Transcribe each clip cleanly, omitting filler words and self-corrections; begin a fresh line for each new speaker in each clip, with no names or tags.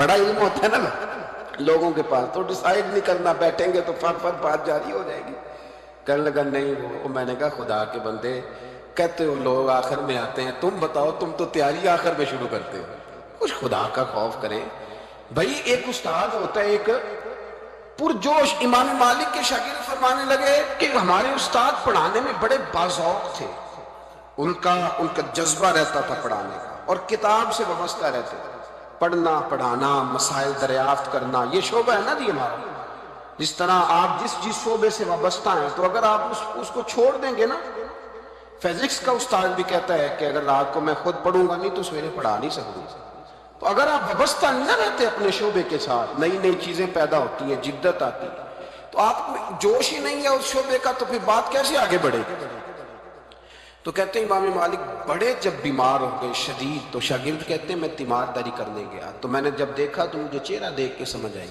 بڑا علم ہوتا ہے نا لوگوں کے پاس، تو ڈیسائیڈ نہیں کرنا، بیٹھیں گے تو فر بات جاری ہو جائے گی۔ کہنے لگا نہیں وہ، میں نے کہا خدا کے بندے کہتے ہو لوگ آخر میں آتے ہیں، تم بتاؤ تم تو تیاری آخر میں شروع کرتے ہو، کچھ خدا کا خوف کریں بھائی۔ ایک استاد ہوتا ہے ایک پرجوش، امام مالک کے شاگرد فرمانے لگے کہ ہمارے استاد پڑھانے میں بڑے باذوق تھے، ان کا جذبہ رہتا تھا پڑھانے کا، اور کتاب سے وابستہ رہتے تھے، پڑھنا پڑھانا مسائل دریافت کرنا، یہ شعبہ ہے نا جی ہمارا۔ جس طرح آپ جس شعبے سے وابستہ ہیں، تو اگر آپ اس کو چھوڑ دیں گے نا، فزکس کا استاد بھی کہتا ہے کہ اگر رات کو میں خود پڑھوں گا نہیں تو سویرے پڑھا نہیں سکوں، تو اگر آپ وابستہ نہیں نہ رہتے اپنے شعبے کے ساتھ، نئی نئی چیزیں پیدا ہوتی ہیں، جدت آتی ہے، تو آپ کو جوش ہی نہیں ہے اس شعبے کا، تو پھر بات کیسے آگے بڑھے گی؟ تو کہتے ہیں امام مالک بڑے جب بیمار ہو گئے شدید، تو شاگرد کہتے ہیں میں تیمارداری کرنے گیا، تو میں نے جب دیکھا تو مجھے چہرہ دیکھ کے سمجھ آئی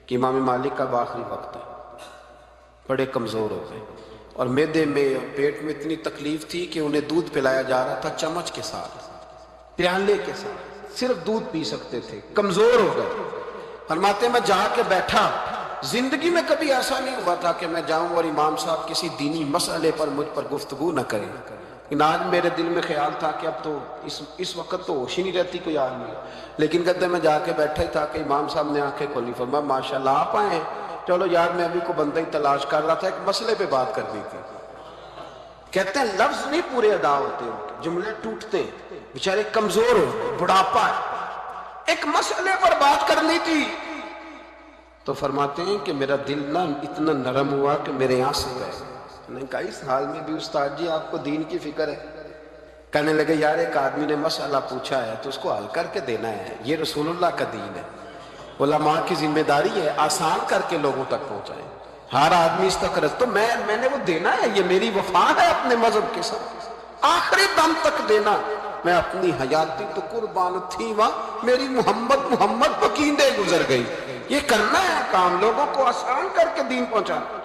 کہ امام مالک کا آخری وقت ہے، بڑے کمزور ہو گئے، اور معدے میں اور پیٹ میں اتنی تکلیف تھی کہ انہیں دودھ پلایا جا رہا تھا چمچ کے ساتھ، پیالے کے ساتھ، صرف دودھ پی سکتے تھے، کمزور ہو گئے۔ فرماتے میں جا کے بیٹھا، زندگی میں کبھی ایسا نہیں ہوا تھا کہ میں جاؤں اور امام صاحب کسی دینی مسئلے پر مجھ پر گفتگو نہ کریں، لیکن آج میرے دل میں خیال تھا کہ اب تو اس وقت تو ہوش ہی نہیں رہتی کوئی آدمی، لیکن کہتے میں جا کے بیٹھا ہی تھا کہ امام صاحب نے آنکھیں کھولی، فرمایا ماشاءاللہ آپ آئے ہیں، چلو یار میں ابھی کو بندہ ہی تلاش کر رہا تھا، ایک مسئلے پہ بات کرنی تھی۔ کہتے ہیں لفظ نہیں پورے ادا ہوتے، جملے ٹوٹتے، بیچارے کمزور ہو، بڑھاپا ہے، ایک مسئلے پر بات کرنی تھی، تو فرماتے ہیں کہ میرا دل نہ اتنا نرم ہوا کہ میرے آنسو گئے۔ میں نے کہا اس حال میں بھی استاد جی آپ کو دین کی فکر ہے؟ کہنے لگے یار ایک آدمی نے مسئلہ پوچھا ہے تو اس کو حل کر کے دینا ہے، یہ رسول اللہ کا دین ہے، علماء کی ذمہ داری ہے آسان کر کے لوگوں تک پہنچائیں، ہر آدمی اس تک رس، تو میں نے وہ دینا ہے، یہ میری وفا ہے اپنے مذہب کے ساتھ، آخری دم تک دینا، میں اپنی حیاتی تو قربان تھی وہاں، میری محمد پکیندے گزر گئی، یہ کرنا ہے کام، لوگوں کو آسان کر کے دین پہنچانا۔